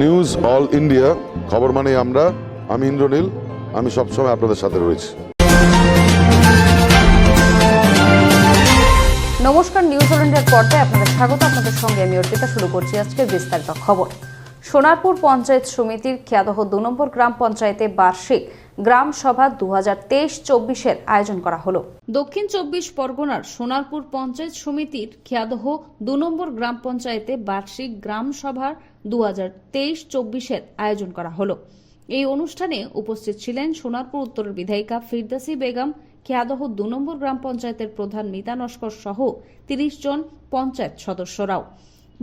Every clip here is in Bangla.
নিউজ অল ইন্ডিয়া, খবর মানে আমরা। আমি ইন্দ্রনীল, আমি সবসময় আপনাদের সাথে রয়েছি। নমস্কার, নিউজ অল ইন্ডিয়ার পর্দায় আপনাদের স্বাগত। আপনাদের সঙ্গে আমি অর্পিতা। শুরু করছি আজকের বিস্তারিত খবর। সোনারপুর পঞ্চায়েত সমিতির খিয়াদহ ২ নম্বর গ্রাম পঞ্চায়েতে বার্ষিক গ্রাম সভা 2023-24 আয়োজন করা হলো। দক্ষিণ 24 পরগনার সোনারপুর পঞ্চায়েত সমিতির খিয়াদহ ২ নম্বর গ্রাম পঞ্চায়েতে বার্ষিক গ্রাম সভা 2023-24 আয়োজন করা হলো। এই অনুষ্ঠানে উপস্থিত ছিলেন সোনারপুর উত্তরের বিধায়িকা ফিরদৌসী বেগম, খিয়াদহ ২ নম্বর গ্রাম পঞ্চায়েতের প্রধান মিতা নস্কর সহ ৩০ জন পঞ্চায়েত সদস্যরাও।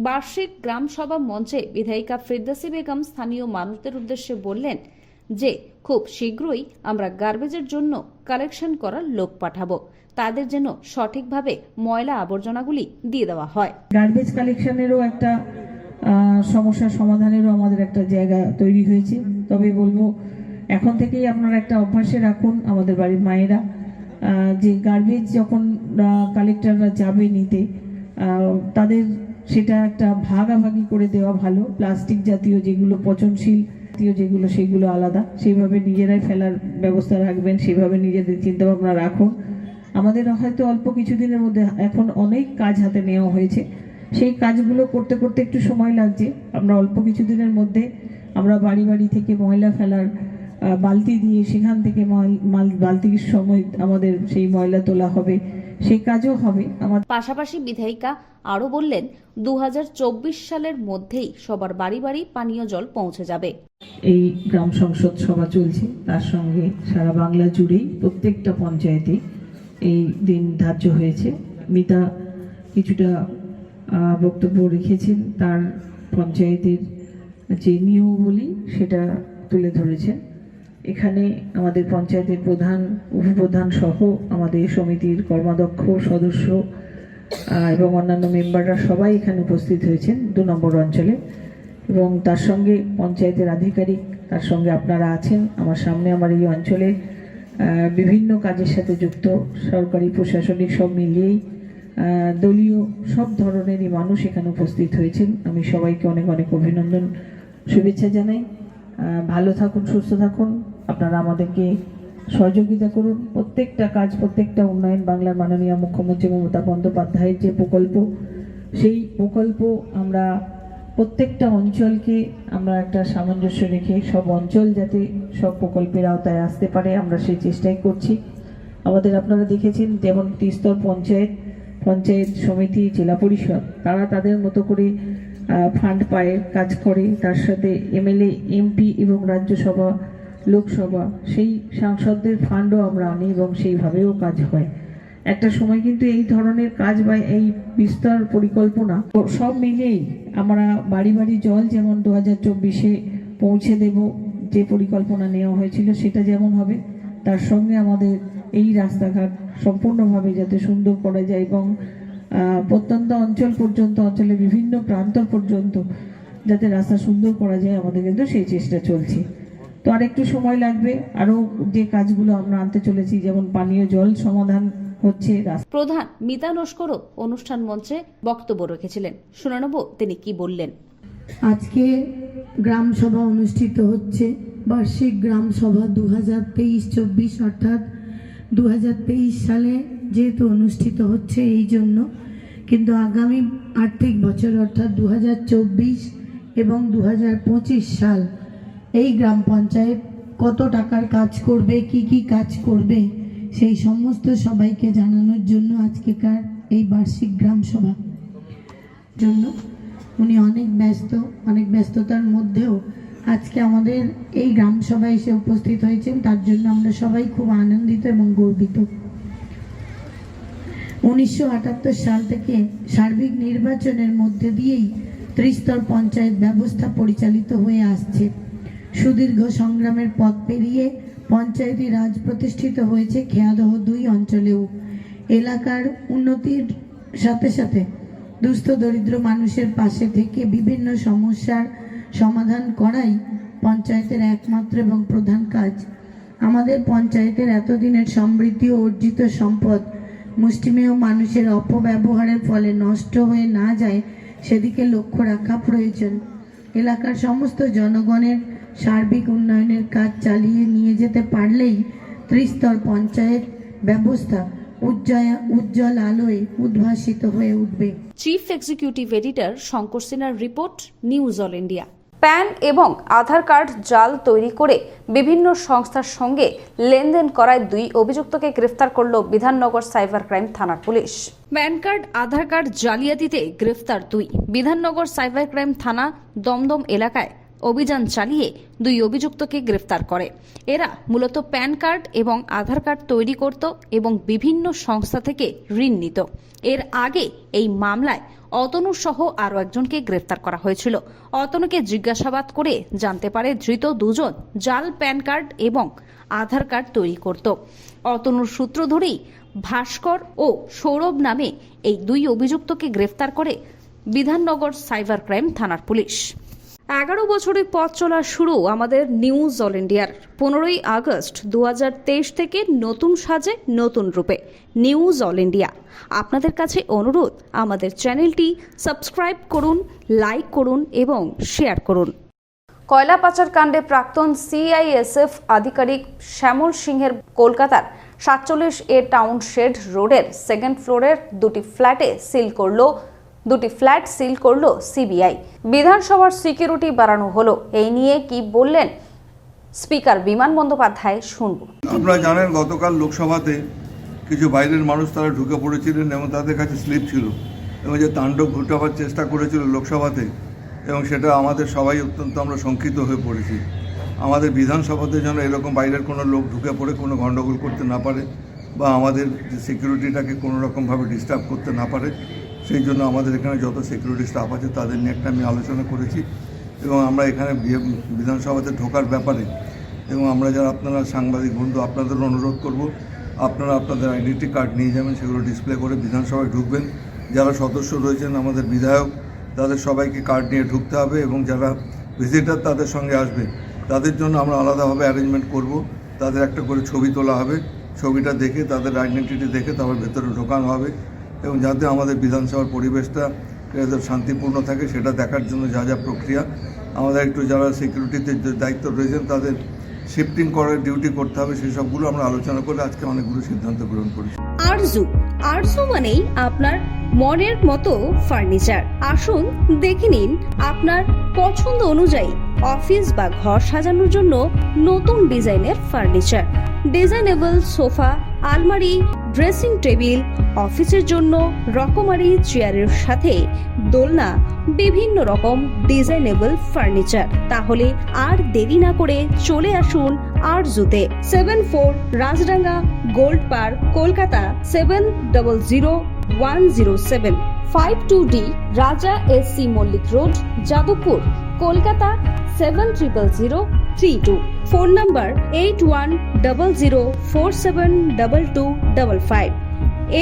বার্ষিক গ্রাম সভা মঞ্চে বিধায়িকা ফিরদৌসী বেগম স্থানীয় মানুষদের উদ্দেশ্যে বললেন যে খুব শীঘ্রই আমরা গার্বেজের জন্য কালেকশন করার লোক পাঠাবো, তাদের যেন সঠিকভাবে ময়লা আবর্জনাগুলি দিয়ে দেওয়া হয়। গার্বেজ কালেকশনেরও একটা সমস্যা সমাধানেরও আমাদের একটা জায়গা তৈরি হয়েছে। তবে বলবো এখন থেকেই আপনারা একটা অভ্যাসে রাখুন, আমাদের বাড়ির মায়েরা, যে গার্বেজ যখন কালেক্টররা যাবে নিতে, তাদের সেটা একটা ভাগাভাগি করে দেওয়া ভালো। প্লাস্টিক জাতীয় যেগুলো পচনশীল যেগুলো সেগুলো আলাদা, সেইভাবে নিজেরাই ফেলার ব্যবস্থা রাখবেন, সেভাবে নিজেদের চিন্তাভাবনা রাখুন। আমাদের হয়তো অল্প কিছুদিনের মধ্যে এখন অনেক কাজ হাতে নেওয়া হয়েছে, সেই কাজগুলো করতে করতে একটু সময় লাগছে। আমরা অল্প কিছুদিনের মধ্যে আমরা বাড়ি বাড়ি থেকে ময়লা ফেলার বালতি দিয়ে সেখান থেকে বালতির সময় আমাদের সেই ময়লা তোলা হবে, সেই কাজও হবে। আমাদের পাশাপাশি বিধায়িকা আরো বললেন 2024 সালের মধ্যেই সবার বাড়ি বাড়ি পানীয় জল পৌঁছে যাবে। এই গ্রাম সংসদ সভা চলছে, তার সঙ্গে সারা বাংলা জুড়েই প্রত্যেকটা পঞ্চায়েতে এই দিন ধার্য হয়েছে। মিতা কিছুটা বক্তব্য রেখেছেন, তার পঞ্চায়েতের যে নিয়মাবলী সেটা তুলে ধরেছেন। এখানে আমাদের পঞ্চায়েতের প্রধান, উপপ্রধান সহ আমাদের সমিতির কর্মাধ্যক্ষ, সদস্য এবং অন্যান্য মেম্বাররা সবাই এখানে উপস্থিত হয়েছেন ২ নম্বর অঞ্চলে। এবং তার সঙ্গে পঞ্চায়েতের আধিকারিক, তার সঙ্গে আপনারা আছেন। আমার সামনে আমার এই অঞ্চলে বিভিন্ন কাজের সাথে যুক্ত সরকারি প্রশাসনিক সব মিলিয়েই দলীয় সব ধরনেরই মানুষ এখানে উপস্থিত হয়েছেন। আমি সবাইকে অনেক অনেক অভিনন্দন, শুভেচ্ছা জানাই। ভালো থাকুন, সুস্থ থাকুন, আপনারা আমাদেরকে সহযোগিতা করুন। প্রত্যেকটা কাজ, প্রত্যেকটা উন্নয়ন বাংলার মাননীয় মুখ্যমন্ত্রী মমতা বন্দ্যোপাধ্যায়ের যে প্রকল্প, সেই প্রকল্প আমরা প্রত্যেকটা অঞ্চলকে আমরা একটা সামঞ্জস্য রেখে সব অঞ্চল যাতে সব প্রকল্পের আওতায় আসতে পারে, আমরা সেই চেষ্টাই করছি। আমাদের আপনারা দেখেছেন যেমন ত্রিস্তর পঞ্চায়েত সমিতি, জেলা পরিষদ, তারা তাদের মতো করে ফান্ড পায়, কাজ করে। তার সাথে এমএলএ, এমপি এবং রাজ্যসভা, লোকসভা সেই সাংসদদের ফান্ডও আমরা আনি এবং সেইভাবেও কাজ হয়। একটা সময় কিন্তু এই ধরনের কাজ বা এই বিস্তর পরিকল্পনা সব মিলিয়েই আমরা বাড়ি বাড়ি জল যেমন 2024-এ পৌঁছে দেব, যে পরিকল্পনা নেওয়া হয়েছিল সেটা যেমন হবে, তার সঙ্গে আমাদের এই রাস্তাঘাট সম্পূর্ণভাবে যাতে সুন্দর করা যায় এবং প্রত্যন্ত অঞ্চল পর্যন্ত, অঞ্চলের বিভিন্ন প্রান্ত পর্যন্ত যাতে রাস্তা সুন্দর করা যায়, আমাদের কিন্তু সেই চেষ্টা চলছে। তো আর একটু সময় লাগবে, আরও যে কাজগুলো আমরা আনতে চলেছি, যেমন পানীয় জল সমাধান হচ্ছে। প্রধান মিতা নস্করও অনুষ্ঠান মঞ্চে বক্তব্য রেখেছিলেন। শুনে নেব তিনি কি বললেন। আজকে গ্রাম সভা অনুষ্ঠিত হচ্ছে, বার্ষিক গ্রাম সভা 2023-24, অর্থাৎ 2023 সালে যেহেতু অনুষ্ঠিত হচ্ছে এই জন্য, কিন্তু আগামী আর্থিক বছর অর্থাৎ 2024 এবং 2025 সাল এই গ্রাম পঞ্চায়েত কত টাকার কাজ করবে, কি কাজ করবে, সেই সমস্ত সবাইকে জানানোর জন্য আজকেকার এই বার্ষিক গ্রাম সভা জন্য উনি অনেক ব্যস্ততার মধ্যেও আজকে আমাদের এই গ্রাম সভায় এসে উপস্থিত হয়েছেন। তার জন্য আমরা সবাই খুব আনন্দিত এবং গর্বিত। 1978 সাল থেকে সার্বিক নির্বাচনের মধ্যে দিয়েই ত্রিস্তর পঞ্চায়েত ব্যবস্থা পরিচালিত হয়ে আসছে। সুদীর্ঘ সংগ্রামের পথ পেরিয়ে পঞ্চায়েতি রাজ প্রতিষ্ঠিত হয়েছে খিয়াদহ 2 অঞ্চলেও। এলাকার উন্নতির সাথে সাথে দুস্থ দরিদ্র মানুষের পাশে থেকে বিভিন্ন সমস্যার সমাধান করাই পঞ্চায়েতের একমাত্র এবং প্রধান কাজ। আমাদের পঞ্চায়েতের এতদিনের সমৃদ্ধি ও অর্জিত সম্পদ মুষ্টিমেয় মানুষের অপব্যবহারের ফলে নষ্ট হয়ে না যায় সেদিকে লক্ষ্য রাখা প্রয়োজন। এলাকার সমস্ত জনগণের সার্বিক উন্নয়নের কাজ চালিয়ে নিয়ে যেতে পারলেই ত্রিস্তর পঞ্চায়েত ব্যবস্থা উজ্জ্বল আলোয় উদ্ভাসিত হয়ে উঠবে। চিফ এক্সিকিউটিভ এডিটর শঙ্কর সিনহার report, news all India. Pan এবং আধার কার্ড জাল তৈরি করে বিভিন্ন সংস্থার সঙ্গে লেনদেন করায় 2 অভিযুক্তকে গ্রেফতার করল বিধাননগর সাইবার ক্রাইম থানার পুলিশ। প্যান কার্ড, আধার কার্ড জালিয়াতিতে গ্রেফতার 2। বিধাননগর সাইবার ক্রাইম থানা দমদম এলাকায় অভিযান চালিয়ে 2 অভিযুক্তকে গ্রেফতার করে। এরা মূলত প্যান কার্ড এবং আধার কার্ড তৈরি করত এবং বিভিন্ন সংস্থা থেকে ঋণ নিত। এর আগে এই মামলায় অতনু সহ আরও একজনকে গ্রেফতার করা হয়েছিল। অতনুকে জিজ্ঞাসাবাদ করে জানতে পারে ধৃত 2 জন জাল প্যান কার্ড এবং আধার কার্ড তৈরি করত। অতনুর সূত্র ধরেই ভাস্কর ও সৌরভ নামে এই 2 অভিযুক্তকে গ্রেফতার করে বিধাননগর সাইবার ক্রাইম থানার পুলিশ। 11 বছরের পথ চলা শুরু আমাদের নিউজ অল ইন্ডিয়ার। 15ই আগস্ট 2023 থেকে নতুন সাজে নতুন রূপে নিউজ অল ইন্ডিয়া। আপনাদের কাছে অনুরোধ, আমাদের চ্যানেলটি সাবস্ক্রাইব করুন, লাইক করুন এবং শেয়ার করুন। কয়লা পাচার কাণ্ডে প্রাক্তন সিআইএসএফ আধিকারিক শ্যামল সিংহের কলকাতার 47A টাউনশেড রোডের 2nd ফ্লোরের 2টি ফ্ল্যাট সিল করলো সিবিআই। বিধানসভার সিকিউরিটি বাড়ানো হলো। এই নিয়ে কি বললেন স্পিকার বিমান বন্দ্যোপাধ্যায়, শুনব। আপনারা জানেন গতকাল লোকসভাতে কিছু বাইরের মানুষ তারা ঢুকে পড়েছিলেন এবং তাদের কাছে স্লিপ ছিল এবং যে তাণ্ডব ঘটাবার চেষ্টা করেছিল লোকসভাতে, এবং সেটা আমাদের সবাই অত্যন্ত আমরা শঙ্কিত হয়ে পড়েছি। আমাদের বিধানসভাতে যেন এরকম বাইরের কোনো লোক ঢুকে পড়ে কোনো গণ্ডগোল করতে না পারে বা আমাদের যে সিকিউরিটিটাকে কোনো রকমভাবে ডিস্টার্ব করতে না পারে, সেই জন্য আমাদের এখানে যত সিকিউরিটি স্টাফ আছে তাদের নিয়ে একটা আমি আলোচনা করেছি এবং আমরা এখানে বিধানসভাতে ঢোকার ব্যাপারে এবং আমরা যারা আপনারা সাংবাদিক বন্ধু আপনাদের অনুরোধ করব, আপনারা আপনাদের আইডেন্টি কার্ড নিয়ে যাবেন, সেগুলো ডিসপ্লে করে বিধানসভায় ঢুকবেন। যারা সদস্য রয়েছেন আমাদের বিধায়ক, তাদের সবাইকে কার্ড নিয়ে ঢুকতে হবে এবং যারা ভিজিটার তাদের সঙ্গে আসবে তাদের জন্য আমরা আলাদাভাবে অ্যারেঞ্জমেন্ট করব। তাদের একটা করে ছবি তোলা হবে, ছবিটা দেখে তাদের আইডেন্টিটি দেখে তারপর ভেতরে ঢোকানো হবে এবং যাতে আমাদের বিধানসভার পরিবেশটা শান্তিপূর্ণ থাকে সেটা দেখার জন্য যা যা প্রক্রিয়া আমাদের একটু যারা সিকিউরিটিতে দায়িত্ব রয়েছেন তাদের শিফটিং করার ডিউটি করতে হবে, সেই সবগুলো আমরা আলোচনা করে আজকে অনেকগুলো সিদ্ধান্ত গ্রহণ করেছি। আরজু মানেই আপনার মনের মতো ফার্নিচার। আসুন দেখে নিন আপনার পছন্দ অনুযায়ী অফিস বা ঘর সাজানোর জন্য নতুন ডিজাইনের ফার্নিচার। ডিজাইনেবল সোফা, আলমারি, ড্রেসিং টেবিল, অফিসের জন্য রকমারি চেয়ারের সাথে দোলনা, বিভিন্ন রকম ডিজাইনেবল ফার্নিচার। তাহলে আর দেরি না করে চলে আসুন আরজুতে। 74 Rajdanga Gold Park, Kolkata 700107। 52D Raja SC Mallick Road, Jadavpur, Kolkata 700032। Phone number 8100472255,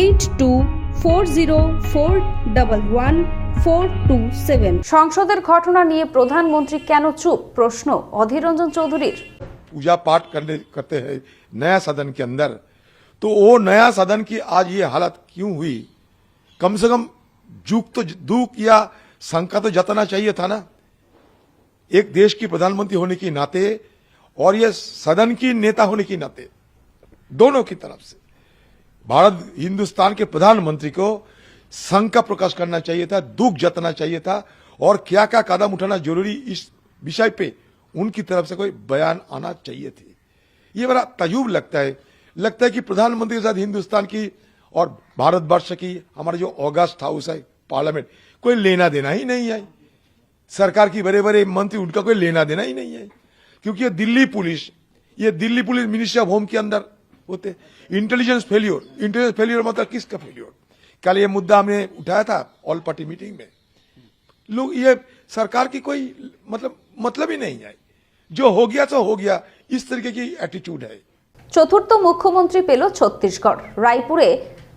8240411427। সংসদের ঘটনা নিয়ে প্রধানমন্ত্রী কেন চুপ, প্রশ্ন অধীর রঞ্জন चौधरीर। पूजा पाठ करते हैं नया सदन के अंदर, तो वो नया सदन की आज ये हालत क्यों हुई? कम से कम दुख या शंका तो जताना चाहिए था ना, एक देश की प्रधानमंत्री होने के नाते और ये सदन की नेता होने के नाते दोनों की तरफ से भारत हिंदुस्तान के प्रधानमंत्री को शंका प्रकाश करना चाहिए था, दुख जताना चाहिए था और क्या क्या कदम उठाना जरूरी इस विषय पे उनकी तरफ से कोई बयान आना चाहिए थी। ये बड़ा तजुब लगता है कि प्रधानमंत्री के साथ हिंदुस्तान की और भारतवर्ष की हमारा जो ऑगस्ट हाउस है पार्लियामेंट, कोई लेना देना ही नहीं है। सरकार की बड़े बड़े मंत्री, उनका कोई लेना देना ही नहीं है, क्योंकि ये Delhi police ministry of home के अंदर होते। इंटेलिजेंस फेल्योर मतलब किसका फेल्योर? कल ये मुद्दा हमने उठाया था ऑल पार्टी मीटिंग में। लोग ये सरकार की कोई मतलब ही नहीं है, जो हो गया तो हो गया, इस तरीके की एटीट्यूड है। চতুর্থ মুখ্যমন্ত্রী পেল ছত্তিশগড়। রায়পুরে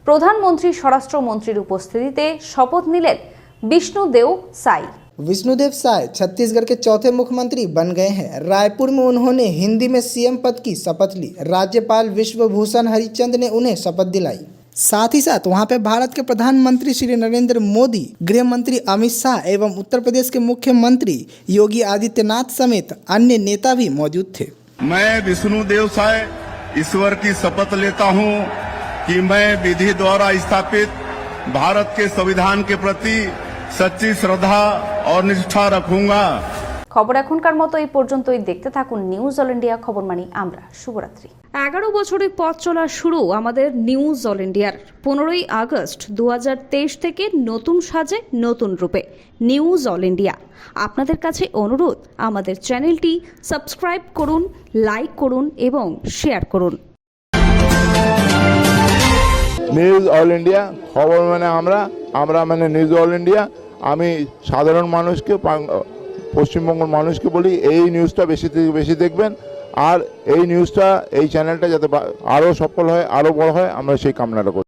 প্রধানমন্ত্রী স্বরাষ্ট্রমন্ত্রীর উপস্থিতিতে শপথ নিলেন বিষ্ণুদেব সাই। विष्णुदेव साय छत्तीसगढ़ के चौथे मुख्यमंत्री बन गए हैं। रायपुर में उन्होंने हिंदी में सीएम पद की शपथ ली। राज्यपाल विश्वभूषण हरिचंद ने उन्हें शपथ दिलाई। साथ ही साथ वहां पे भारत के प्रधानमंत्री श्री नरेंद्र मोदी, गृह मंत्री अमित शाह एवं उत्तर प्रदेश के मुख्यमंत्री योगी आदित्यनाथ समेत अन्य नेता भी मौजूद थे। मैं विष्णुदेव साय ईश्वर की शपथ लेता हूं कि मैं विधि द्वारा स्थापित भारत के संविधान के प्रति सच्ची श्रद्धा और निष्ठा रखूंगा। খবর এখনকার মতো এই পর্যন্তই। দেখতে থাকুন নিউজ অল ইন্ডিয়া, খবর মানি আমরা। শুভরাত্রি। 11 বছরের পথ চলা শুরু আমাদের নিউজ অল ইন্ডিয়ার। 15ই আগস্ট 2023 থেকে নতুন সাজে নতুন রূপে নিউজ অল ইন্ডিয়া। আপনাদের কাছে অনুরোধ, আমাদের চ্যানেলটি সাবস্ক্রাইব করুন, লাইক করুন এবং শেয়ার করুন। নিউজ অল ইন্ডিয়া, খবর মানে আমরা মানে নিউজ অল ইন্ডিয়া। আমি সাধারণ মানুষকে, পশ্চিমবঙ্গের মানুষকে বলি এই নিউজটা বেশি থেকে বেশি দেখবেন, আর এই নিউজটা, এই চ্যানেলটা যাতে আরও সফল হয়, আরও বড় হয়, আমরা সেই কামনাটা করি।